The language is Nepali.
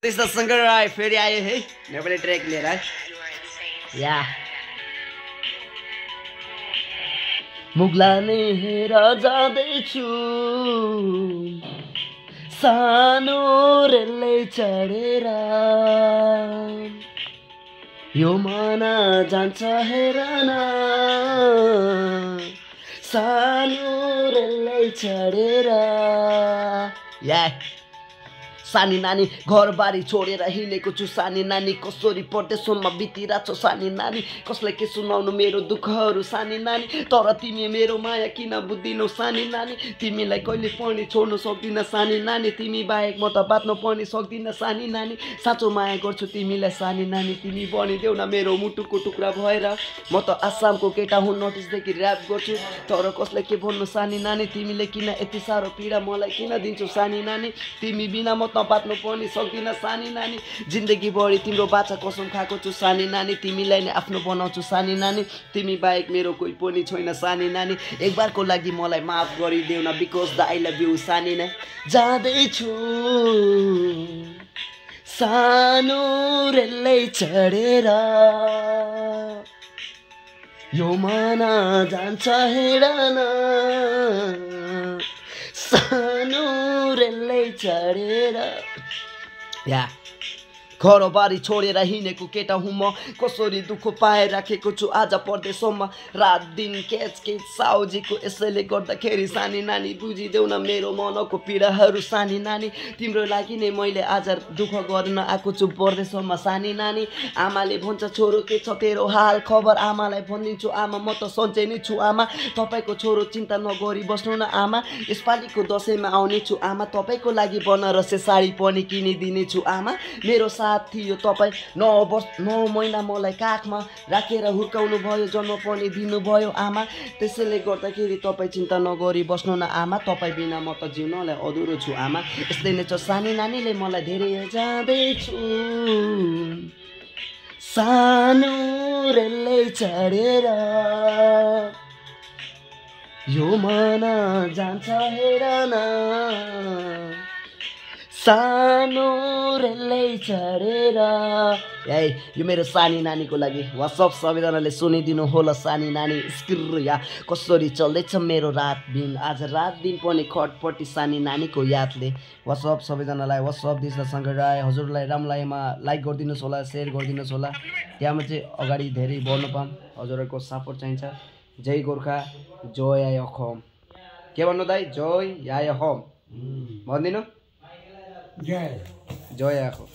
त्यस्तो शङ्कर राई फेरि आयो है नेपाली ट्र्याक लिएर है या मुगला नै हेर जाँदैछु सानो रेलै चढेर यो मना जान्छ हेर न सानो रेलै चढेर या सानी नानी घरबारी छोडेर हिँडेको छु सानी नानी कसरी परदेशमा बितिरहेको छ सानी नानी कसलाई के सुनाउनु मेरो दुःखहरू सानी नानी तर तिमी मेरो माया किन बुझ्दिनौ सानी नानी तिमीलाई कहिले पनि छोड्नु सक्दिन सानी नानी तिमी बाहेक म त बाँच्न पनि सक्दिन सानी नानी साँचो माया गर्छु तिमीलाई सानी नानी तिमी बनिदेऊ न मेरो मुटुको टुक्रा भएर म त आसामको केटा हुँ नटिसदेखि ऱ्याप गर्छु तर कसलाई के भन्नु सानी नानी तिमीले किन यति साह्रो पीडा मलाई किन दिन्छौ सानी नानी तिमी बिना म त बाँच्नु पनि सक्दिन सानी नानी जिन्दगी भरि तिम्रो बाचा कसम खाएको छु सानी नानी तिमीलाई नै आफ्नो बनाउँछु सानी नानी तिमी बाहेक मेरो कोही पनि छैन सानी नानी एक बारको लागि मलाई माफ गरिदेऊ न because the I love you सानी नै जाँदैछु सानो रेलै चढेर यो मना जान्छ हेर न सानो रेलै चढेर या घरबारी छोडेर हिँडेको केटा हुँ म कसरी दुःख पाइराखेको छु आज परदेशमा रात दिन केच केच साउजीको यसैले गर्दाखेरि सानी नानी बुझिदेऊ न मेरो मनको पीडाहरू सानी नानी तिम्रो लागि नै मैले आज दुःख गर्न आएको छु परदेशमा सानी नानी आमाले भन्छ छोरो के छ तेरो हाल खबर आमालाई भनिदिन्छु आमा म त सन्चै नै छु आमा तपाईँको छोरो चिन्ता नगरी बस्नु न आमा यसपालिको दसैँमा आउने छु आमा तपाईँको लागि बनारसी साडी पनि किनिदिनेछु आमा मेरो साथ थियो तपाईँ 9 महिना मलाई काखमा राखेर हुर्काउनु भयो जन्म पनि दिनुभयो आमा त्यसैले गर्दाखेरि तपाईँ चिन्ता नगरी बस्नु न आमा तपाईँ बिना म त जिउनलाई अधुरो छु आमा यस्तै नै छ सानी नानीले मलाई धेरै जाँदैछु सानो रेलै चढेर यो मना जान्छ हेर न सानो रेलै चढेर यो मेरो सानी नानीको लागि वाट्सअप सबैजनाले सुनिदिनु होला सानी नानी स्क्रिर या कसरी चल्दैछ मेरो रात दिन आज रात दिन पनि खटपटी सानी नानीको यादले वाट्सअप सबैजनालाई वाट्सअप दिस शङ्कर राई हजुरलाई राम्रो लागेमा लाइक गरिदिनुहोस् होला सेयर गरिदिनुहोस् होला त्यहाँमा चाहिँ अगाडि धेरै बढ्नु पाऊँ हजुरहरूको सपोर्ट चाहिन्छ जय गोर्खा जय अखम के भन्नु दाइ जय या अखम भनिदिनु जय जय आखो